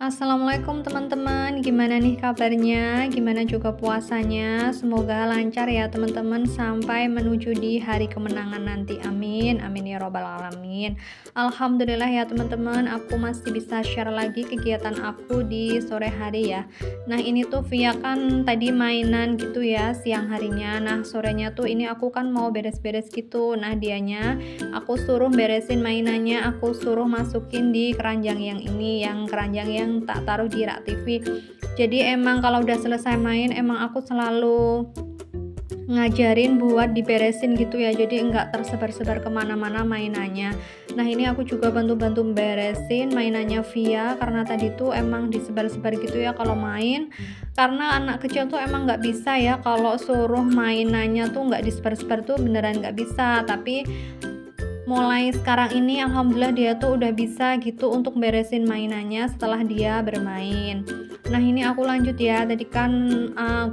Assalamualaikum teman-teman, gimana nih kabarnya? Gimana juga puasanya? Semoga lancar ya teman-teman sampai menuju di hari kemenangan nanti. Amin, amin ya robbal alamin. Alhamdulillah ya teman-teman, aku masih bisa share lagi kegiatan aku di sore hari ya. Nah ini tuh via kan tadi mainan gitu ya siang harinya. Nah sorenya tuh ini aku kan mau beres-beres gitu. Nah dianya aku suruh beresin mainannya, aku suruh masukin di keranjang yang ini, yang keranjang yang tak taruh di rak TV. Jadi emang kalau udah selesai main emang aku selalu ngajarin buat diberesin gitu ya, jadi enggak tersebar-sebar kemana-mana mainannya. Nah ini aku juga bantu-bantu beresin mainannya via, karena tadi tuh emang disebar-sebar gitu ya kalau main, karena anak kecil tuh emang nggak bisa ya kalau suruh mainannya tuh nggak disebar-sebar tuh beneran nggak bisa. Tapi mulai sekarang ini alhamdulillah dia tuh udah bisa gitu untuk beresin mainannya setelah dia bermain. Nah ini aku lanjut ya, tadi kan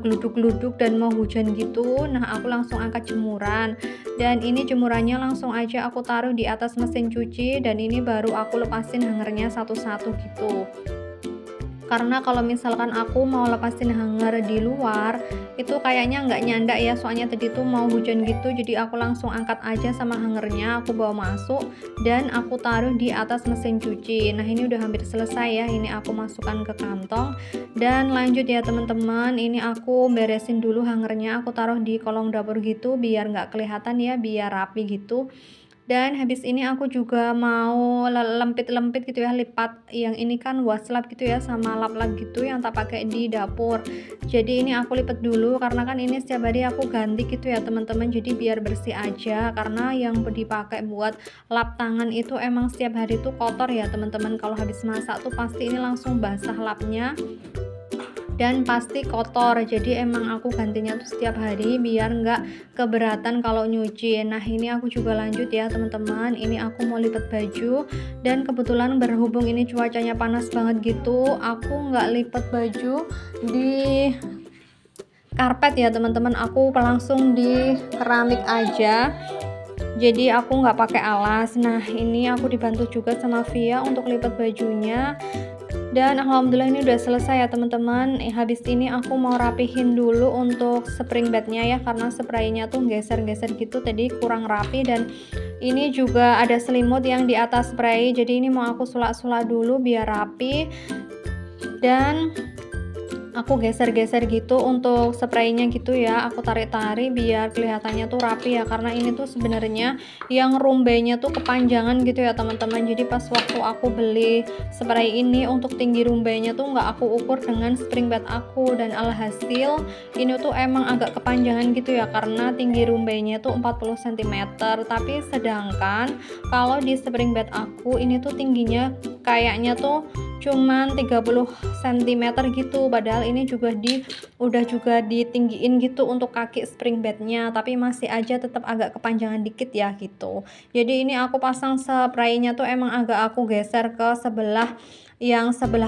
geluduk-geluduk dan mau hujan gitu. Nah aku langsung angkat jemuran, dan ini jemurannya langsung aja aku taruh di atas mesin cuci, dan ini baru aku lepasin hangernya satu-satu gitu. Karena kalau misalkan aku mau lepasin hanger di luar itu kayaknya nggak nyandak ya, soalnya tadi tuh mau hujan gitu, jadi aku langsung angkat aja sama hangernya, aku bawa masuk dan aku taruh di atas mesin cuci. Nah ini udah hampir selesai ya, ini aku masukkan ke kantong dan lanjut ya teman-teman. Ini aku beresin dulu hangernya, aku taruh di kolong dapur gitu biar nggak kelihatan ya, biar rapi gitu. Dan habis ini aku juga mau lempit-lempit gitu ya, lipat yang ini kan waslap gitu ya sama lap-lap gitu yang tak pakai di dapur. Jadi ini aku lipat dulu karena kan ini setiap hari aku ganti gitu ya teman-teman, jadi biar bersih aja, karena yang dipakai buat lap tangan itu emang setiap hari tuh kotor ya teman-teman. Kalau habis masak tuh pasti ini langsung basah lapnya dan pasti kotor, jadi emang aku gantinya tuh setiap hari biar nggak keberatan kalau nyuci. Nah ini aku juga lanjut ya teman-teman, ini aku mau lipat baju, dan kebetulan berhubung ini cuacanya panas banget gitu, aku nggak lipat baju di karpet ya teman-teman, aku langsung di keramik aja, jadi aku nggak pakai alas. Nah ini aku dibantu juga sama Via untuk lipat bajunya, dan alhamdulillah ini udah selesai ya teman-teman. Habis ini aku mau rapihin dulu untuk spring bednya ya, karena spraynya tuh geser-geser gitu tadi kurang rapi, dan ini juga ada selimut yang di atas spray, jadi ini mau aku sulak-sulak dulu biar rapi, dan aku geser-geser gitu untuk spraynya gitu ya, aku tarik-tarik biar kelihatannya tuh rapi ya, karena ini tuh sebenarnya yang rumbenya tuh kepanjangan gitu ya teman-teman. Jadi pas waktu aku beli spray ini untuk tinggi rumbenya tuh nggak aku ukur dengan spring bed aku, dan alhasil ini tuh emang agak kepanjangan gitu ya, karena tinggi rumbenya tuh 40 cm, tapi sedangkan kalau di spring bed aku ini tuh tingginya kayaknya tuh cuman 30 cm gitu, padahal ini juga udah juga ditinggiin gitu untuk kaki spring bednya, tapi masih aja tetap agak kepanjangan dikit ya gitu. Jadi ini aku pasang spraynya tuh emang agak aku geser ke sebelah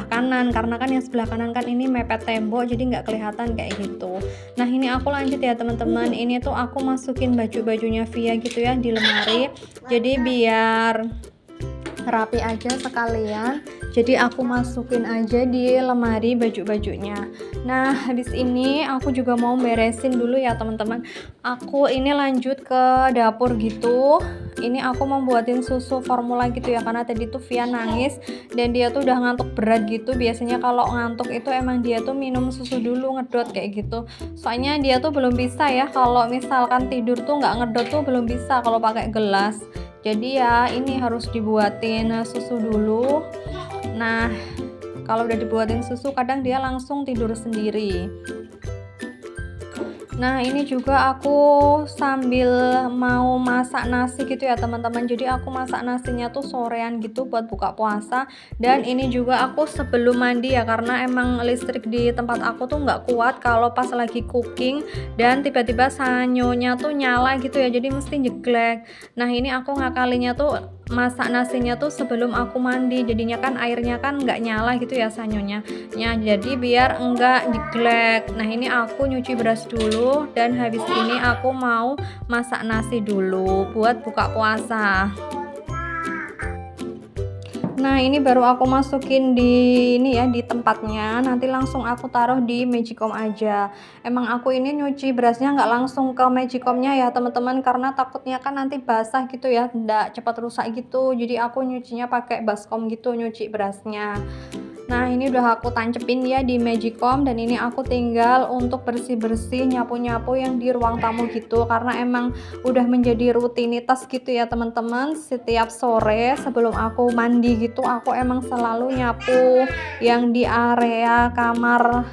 kanan, karena kan yang sebelah kanan kan ini mepet tembok, jadi nggak kelihatan kayak gitu. Nah ini aku lanjut ya teman-teman, ini tuh aku masukin baju-bajunya Via gitu ya di lemari, jadi biar rapi aja sekalian, jadi aku masukin aja di lemari baju-bajunya. Nah habis ini aku juga mau beresin dulu ya teman-teman, aku ini lanjut ke dapur gitu. Ini aku mau buatin susu formula gitu ya, karena tadi tuh Via nangis dan dia tuh udah ngantuk berat gitu. Biasanya kalau ngantuk itu emang dia tuh minum susu dulu, ngedot kayak gitu. Soalnya dia tuh belum bisa ya kalau misalkan tidur tuh nggak ngedot tuh belum bisa kalau pakai gelas. Jadi ya ini harus dibuatin susu dulu. Nah kalau udah dibuatin susu kadang dia langsung tidur sendiri. Nah ini juga aku sambil mau masak nasi gitu ya teman-teman, jadi aku masak nasinya tuh sorean gitu buat buka puasa. Dan ini juga aku sebelum mandi ya, karena emang listrik di tempat aku tuh nggak kuat kalau pas lagi cooking dan tiba-tiba sanyonya tuh nyala gitu ya, jadi mesti jeglek. Nah ini aku ngakalinya tuh masak nasinya tuh sebelum aku mandi, jadinya kan airnya kan nggak nyala gitu ya sanyonya ya, jadi biar enggak jeglek. Nah ini aku nyuci beras dulu, dan habis ini aku mau masak nasi dulu buat buka puasa. Nah, ini baru aku masukin di ini ya, di tempatnya, nanti langsung aku taruh di magicom aja. Emang aku ini nyuci berasnya nggak langsung ke magicomnya ya teman-teman, karena takutnya kan nanti basah gitu ya, nggak cepat rusak gitu. Jadi aku nyucinya pakai baskom gitu, nyuci berasnya. Nah, ini udah aku tancepin ya di magicom, dan ini aku tinggal untuk bersih-bersih, nyapu-nyapu yang di ruang tamu gitu, karena emang udah menjadi rutinitas gitu ya teman-teman. Setiap sore sebelum aku mandi gitu, aku emang selalu nyapu yang di area kamar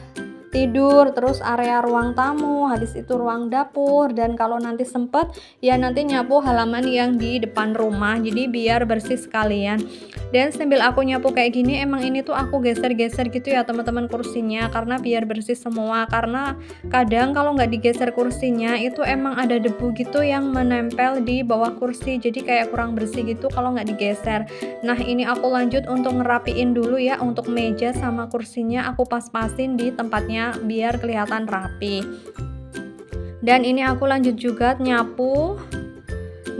tidur, terus area ruang tamu, habis itu ruang dapur, dan kalau nanti sempet ya nanti nyapu halaman yang di depan rumah, jadi biar bersih sekalian. Dan sambil aku nyapu kayak gini, emang ini tuh aku geser-geser gitu ya teman-teman kursinya, karena biar bersih semua, karena kadang kalau nggak digeser kursinya itu emang ada debu gitu yang menempel di bawah kursi, jadi kayak kurang bersih gitu kalau nggak digeser. Nah, ini aku lanjut untuk ngerapiin dulu ya, untuk meja sama kursinya aku pas-pasin di tempatnya biar kelihatan rapi. Dan ini aku lanjut juga nyapu.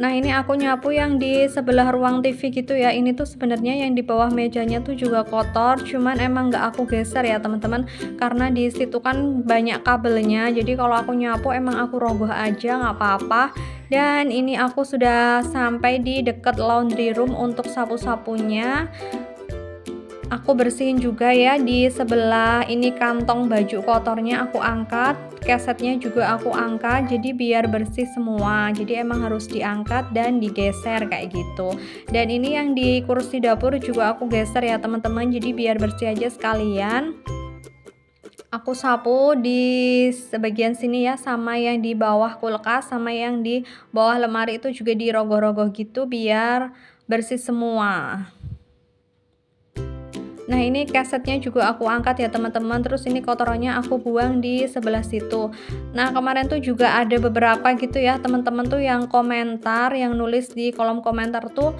Nah, ini aku nyapu yang di sebelah ruang TV gitu ya. Ini tuh sebenarnya yang di bawah mejanya tuh juga kotor, cuman emang nggak aku geser ya teman-teman, karena di situ kan banyak kabelnya. Jadi kalau aku nyapu emang aku rogoh aja, nggak apa-apa. Dan ini aku sudah sampai di dekat laundry room untuk sapu-sapunya. Aku bersihin juga ya di sebelah ini, kantong baju kotornya aku angkat, kesetnya juga aku angkat, jadi biar bersih semua. Jadi emang harus diangkat dan digeser kayak gitu. Dan ini yang di kursi dapur juga aku geser ya teman-teman, jadi biar bersih aja sekalian. Aku sapu di sebagian sini ya, sama yang di bawah kulkas, sama yang di bawah lemari itu juga dirogoh-rogoh gitu biar bersih semua. Nah, ini kasetnya juga aku angkat ya teman-teman, terus ini kotorannya aku buang di sebelah situ. Nah, kemarin tuh juga ada beberapa gitu ya teman-teman tuh yang komentar, yang nulis di kolom komentar tuh,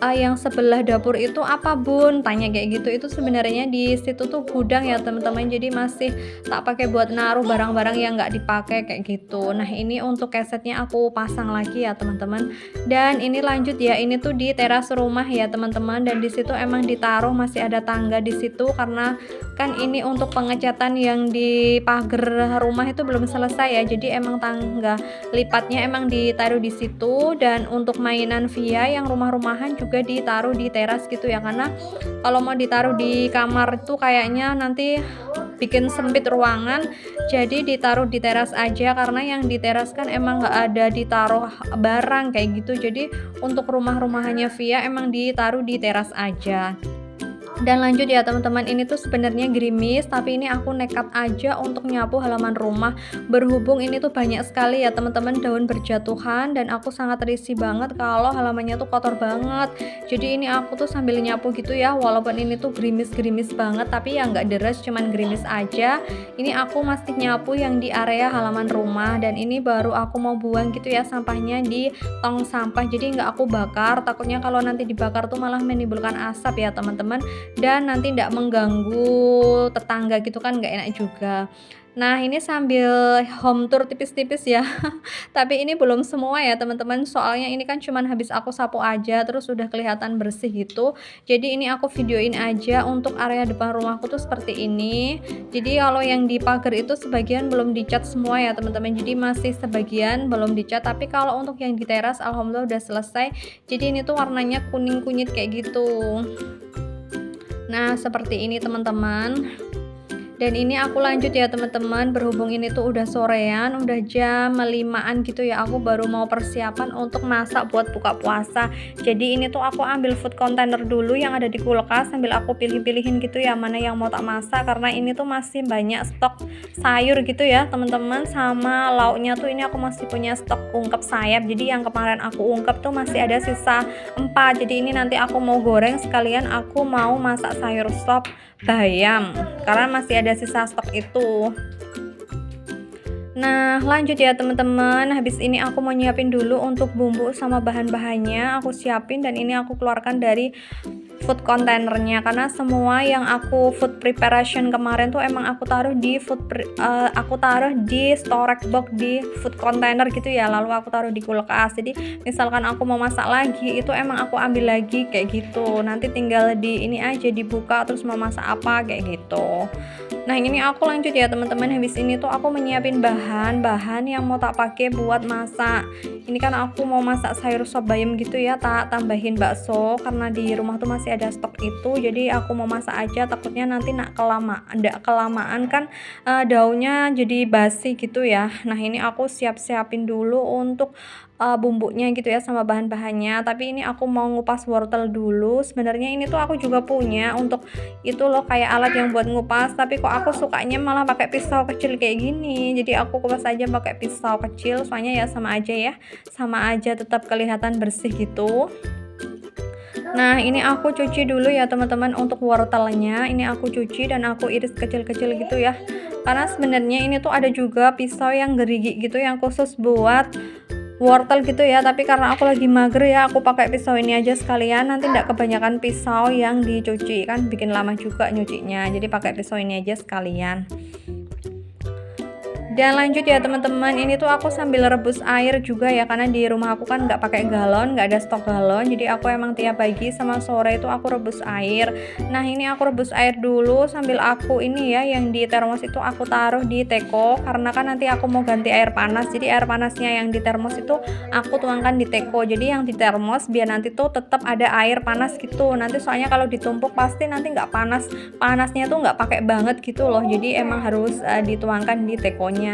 yang sebelah dapur itu apa bun? Tanya kayak gitu. Itu sebenarnya di situ tuh gudang ya teman-teman, jadi masih tak pakai buat naruh barang-barang yang nggak dipakai kayak gitu. Nah, ini untuk kasetnya aku pasang lagi ya teman-teman. Dan ini lanjut ya, ini tuh di teras rumah ya teman-teman, dan di situ emang ditaruh, masih ada tangga di situ, karena kan ini untuk pengecatan yang di pagar rumah itu belum selesai ya, jadi emang tangga lipatnya emang ditaruh di situ. Dan untuk mainan Via yang rumah-rumahan juga ditaruh di teras gitu ya, karena kalau mau ditaruh di kamar itu kayaknya nanti bikin sempit ruangan, jadi ditaruh di teras aja, karena yang di teras kan emang nggak ada ditaruh barang kayak gitu. Jadi untuk rumah-rumahannya Via emang ditaruh di teras aja. Dan lanjut ya teman-teman, ini tuh sebenarnya gerimis, tapi ini aku nekat aja untuk nyapu halaman rumah, berhubung ini tuh banyak sekali ya teman-teman daun berjatuhan, dan aku sangat risih banget kalau halamannya tuh kotor banget. Jadi ini aku tuh sambil nyapu gitu ya, walaupun ini tuh gerimis-gerimis banget, tapi ya nggak deres, cuman gerimis aja. Ini aku masih nyapu yang di area halaman rumah, dan ini baru aku mau buang gitu ya sampahnya di tong sampah, jadi nggak aku bakar, takutnya kalau nanti dibakar tuh malah menimbulkan asap ya teman-teman, dan nanti tidak mengganggu tetangga gitu kan, nggak enak juga. Nah, ini sambil home tour tipis-tipis ya. Tapi ini belum semua ya teman-teman, soalnya ini kan cuman habis aku sapu aja terus udah kelihatan bersih gitu. Jadi ini aku videoin aja untuk area depan rumahku tuh seperti ini. Jadi kalau yang di pagar itu sebagian belum dicat semua ya teman-teman, jadi masih sebagian belum dicat, tapi kalau untuk yang di teras alhamdulillah udah selesai. Jadi ini tuh warnanya kuning kunyit kayak gitu. Nah, seperti ini teman-teman. Dan ini aku lanjut ya teman-teman, berhubung ini tuh udah sorean, udah jam 5-an gitu ya, aku baru mau persiapan untuk masak buat buka puasa. Jadi ini tuh aku ambil food container dulu yang ada di kulkas, sambil aku pilih-pilihin gitu ya mana yang mau tak masak, karena ini tuh masih banyak stok sayur gitu ya teman-teman, sama lauknya tuh ini aku masih punya stok ungkep sayap. Jadi yang kemarin aku ungkep tuh masih ada sisa 4, jadi ini nanti aku mau goreng sekalian aku mau masak sayur sop bayam, karena masih ada sisa stok itu. Nah, lanjut ya teman-teman, habis ini aku mau nyiapin dulu untuk bumbu sama bahan-bahannya, aku siapin, dan ini aku keluarkan dari food containernya, karena semua yang aku food preparation kemarin tuh emang aku taruh di storage box di food container gitu ya, lalu aku taruh di kulkas. Jadi misalkan aku mau masak lagi itu emang aku ambil lagi kayak gitu, nanti tinggal di ini aja dibuka terus mau masak apa kayak gitu. Nah ini aku lanjut ya teman-teman, habis ini tuh aku menyiapin bahan-bahan yang mau tak pakai buat masak. Ini kan aku mau masak sayur sop bayam gitu ya, tak tambahin bakso karena di rumah tuh masih ada stok itu, jadi aku mau masak aja, takutnya nanti kelamaan kan daunnya jadi basi gitu ya. Nah ini aku siapin dulu untuk bumbunya gitu ya sama bahan-bahannya, tapi ini aku mau ngupas wortel dulu. Sebenarnya ini tuh aku juga punya untuk itu loh, kayak alat yang buat ngupas, tapi kok aku sukanya malah pakai pisau kecil kayak gini, jadi aku kupas aja pakai pisau kecil, soalnya ya sama aja tetap kelihatan bersih gitu. Nah ini aku cuci dulu ya teman-teman, untuk wortelnya ini aku cuci dan aku iris kecil-kecil gitu ya, karena sebenarnya ini tuh ada juga pisau yang gerigi gitu yang khusus buat wortel gitu ya, tapi karena aku lagi mager ya aku pakai pisau ini aja sekalian, nanti tidak kebanyakan pisau yang dicuci kan bikin lama juga nyucinya, jadi pakai pisau ini aja sekalian. Dan lanjut ya teman-teman, ini tuh aku sambil rebus air juga ya, karena di rumah aku kan nggak pakai galon, nggak ada stok galon, jadi aku emang tiap pagi sama sore itu aku rebus air. Nah ini aku rebus air dulu sambil aku ini ya, yang di termos itu aku taruh di teko, karena kan nanti aku mau ganti air panas, jadi air panasnya yang di termos itu aku tuangkan di teko, jadi yang di termos biar nanti tuh tetap ada air panas gitu, nanti soalnya kalau ditumpuk pasti nanti nggak panasnya tuh nggak pakai banget gitu loh, jadi emang harus dituangkan di tekonya.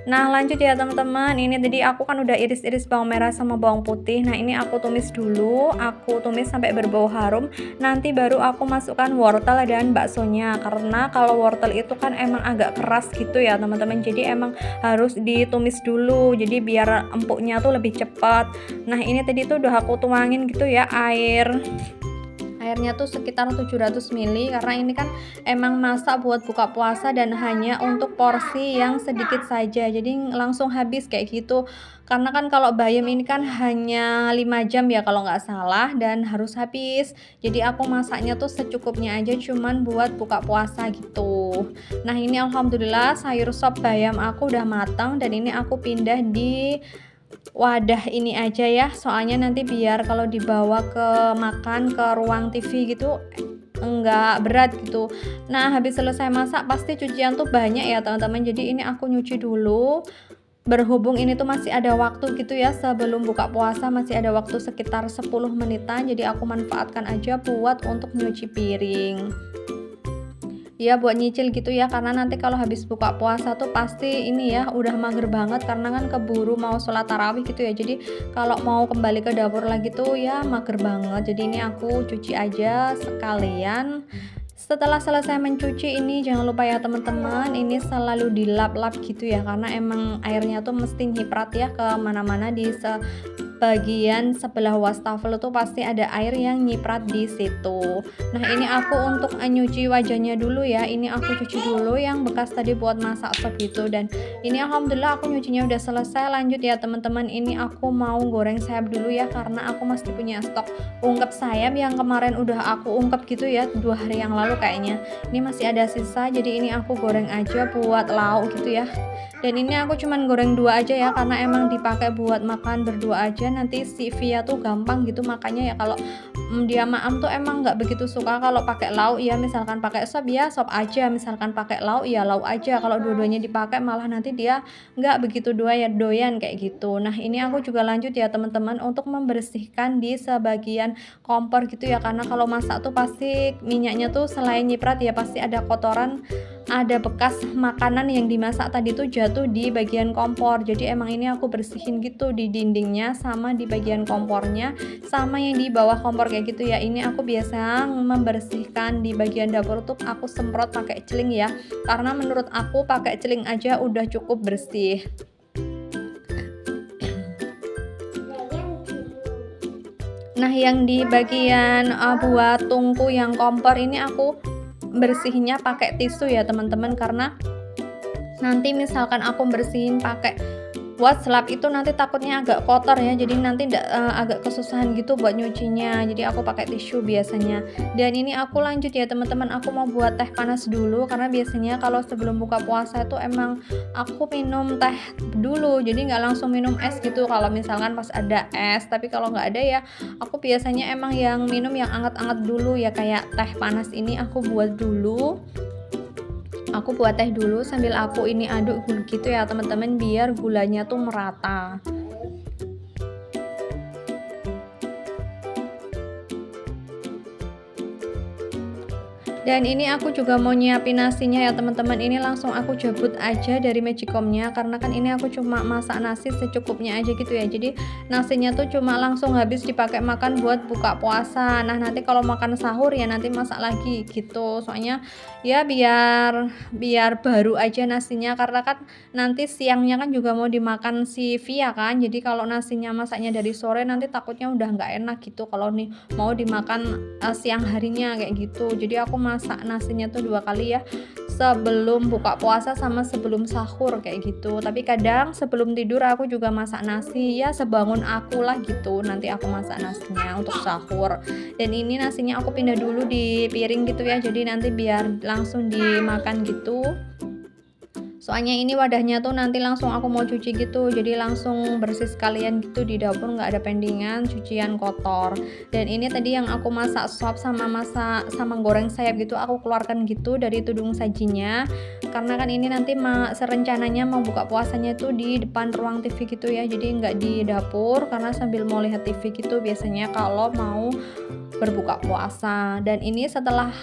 Nah lanjut ya teman-teman, ini tadi aku kan udah iris-iris bawang merah sama bawang putih. Nah ini aku tumis dulu, aku tumis sampai berbau harum, nanti baru aku masukkan wortel dan baksonya, karena kalau wortel itu kan emang agak keras gitu ya teman-teman, jadi emang harus ditumis dulu, jadi biar empuknya tuh lebih cepat. Nah ini tadi tuh udah aku tuangin gitu ya airnya tuh sekitar 700 ml, karena ini kan emang masak buat buka puasa dan hanya untuk porsi yang sedikit saja, jadi langsung habis kayak gitu. Karena kan kalau bayam ini kan hanya 5 jam ya kalau nggak salah, dan harus habis, jadi aku masaknya tuh secukupnya aja, cuman buat buka puasa gitu. Nah ini alhamdulillah sayur sop bayam aku udah matang, dan ini aku pindah di wadah ini aja ya, soalnya nanti biar kalau dibawa ke makan ke ruang TV gitu enggak berat gitu. Nah habis selesai masak pasti cucian tuh banyak ya teman-teman, jadi ini aku nyuci dulu, berhubung ini tuh masih ada waktu gitu ya sebelum buka puasa, masih ada waktu sekitar 10 menitan, jadi aku manfaatkan aja buat untuk nyuci piring ya, buat nyicil gitu ya, karena nanti kalau habis buka puasa tuh pasti ini ya udah mager banget, karena kan keburu mau sholat tarawih gitu ya, jadi kalau mau kembali ke dapur lagi tuh ya mager banget, jadi ini aku cuci aja sekalian. Setelah selesai mencuci ini jangan lupa ya teman-teman, ini selalu dilap-lap gitu ya, karena emang airnya tuh mesti nyiprat ya ke mana-mana, di bagian sebelah wastafel itu pasti ada air yang nyiprat di situ. Nah ini aku untuk nyuci wajahnya dulu ya, ini aku cuci dulu yang bekas tadi buat masak sop gitu, dan ini alhamdulillah aku nyucinya udah selesai. Lanjut ya teman-teman, ini aku mau goreng sayap dulu ya, karena aku masih punya stok ungkep sayap yang kemarin udah aku ungkep gitu ya 2 hari yang lalu kayaknya, ini masih ada sisa, jadi ini aku goreng aja buat lauk gitu ya. Dan ini aku cuman goreng 2 aja ya, karena emang dipakai buat makan berdua aja, nanti si Via tuh gampang gitu makanya ya, kalau dia Maam tuh emang nggak begitu suka kalau pakai lauk ya, misalkan pakai sop ya sop aja, misalkan pakai lauk ya lauk aja, kalau dua-duanya dipakai malah nanti dia nggak begitu doyan kayak gitu. Nah ini aku juga lanjut ya teman-teman untuk membersihkan di sebagian kompor gitu ya, karena kalau masak tuh pasti minyaknya tuh selain nyiprat ya pasti ada kotoran, ada bekas makanan yang dimasak tadi tuh jatuh di bagian kompor, jadi emang ini aku bersihin gitu di dindingnya sama di bagian kompornya sama yang di bawah kompor kayak gitu ya. Ini aku biasa membersihkan di bagian dapur tuh aku semprot pakai celing ya, karena menurut aku pakai celing aja udah cukup bersih. Nah yang di bagian buat tungku yang kompor ini aku bersihnya pakai tisu ya teman-teman, karena nanti misalkan aku bersihin pakai buat selap itu nanti takutnya agak kotor ya, jadi nanti agak kesusahan gitu buat nyucinya, jadi aku pakai tisu biasanya. Dan ini aku lanjut ya teman-teman, aku mau buat teh panas dulu karena biasanya kalau sebelum buka puasa itu emang aku minum teh dulu, jadi nggak langsung minum es gitu kalau misalkan pas ada es. Tapi kalau nggak ada ya aku biasanya emang yang minum yang anget-anget dulu ya, kayak teh panas ini aku buat dulu. Aku buat teh dulu sambil aku ini aduk gitu ya teman-teman, biar gulanya tuh merata. Dan ini aku juga mau nyiapin nasinya ya teman-teman. Ini langsung aku jabut aja dari magicomnya, karena kan ini aku cuma masak nasi secukupnya aja gitu ya. Jadi nasinya tuh cuma langsung habis dipakai makan buat buka puasa. Nah nanti kalau makan sahur ya nanti masak lagi gitu. Soalnya ya biar baru aja nasinya, karena kan nanti siangnya kan juga mau dimakan si Via kan. Jadi kalau nasinya masaknya dari sore nanti takutnya udah nggak enak gitu kalau nih mau dimakan siang harinya kayak gitu. Jadi aku masak nasinya tuh 2 kali ya, sebelum buka puasa sama sebelum sahur kayak gitu. Tapi kadang sebelum tidur aku juga masak nasi ya, sebangun aku lah gitu nanti aku masak nasinya untuk sahur. Dan ini nasinya aku pindah dulu di piring gitu ya, jadi nanti biar langsung dimakan gitu. Soalnya ini wadahnya tuh nanti langsung aku mau cuci gitu, jadi langsung bersih sekalian gitu di dapur, nggak ada pendingan cucian kotor. Dan ini tadi yang aku masak sop sama goreng sayap gitu aku keluarkan gitu dari tudung sajinya, karena kan ini nanti serencananya mau buka puasanya tuh di depan ruang TV gitu ya, jadi nggak di dapur karena sambil mau lihat TV gitu biasanya kalau mau berbuka puasa. Dan ini setelah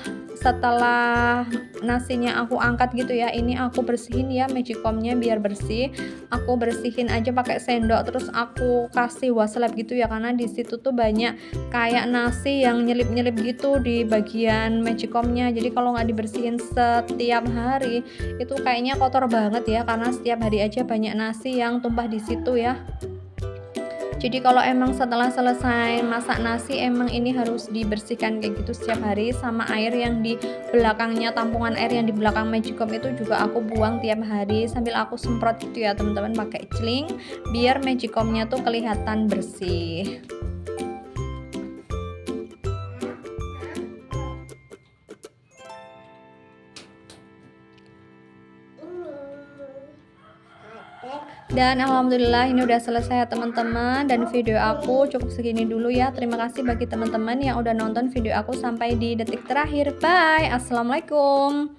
nasinya aku angkat gitu ya, ini aku bersihin ya magicomnya biar bersih. Aku bersihin aja pakai sendok, terus aku kasih waslap gitu ya, karena di situ tuh banyak kayak nasi yang nyelip-nyelip gitu di bagian magicomnya. Jadi kalau nggak dibersihin setiap hari itu kayaknya kotor banget ya, karena setiap hari aja banyak nasi yang tumpah di situ ya. Jadi kalau emang setelah selesai masak nasi emang ini harus dibersihkan kayak gitu setiap hari, sama air yang di belakangnya, tampungan air yang di belakang magicom itu juga aku buang tiap hari sambil aku semprot gitu ya teman-teman pakai celing biar magicomnya tuh kelihatan bersih. Dan alhamdulillah ini udah selesai ya teman-teman, dan video aku cukup segini dulu ya. Terima kasih bagi teman-teman yang udah nonton video aku sampai di detik terakhir. Bye, assalamualaikum.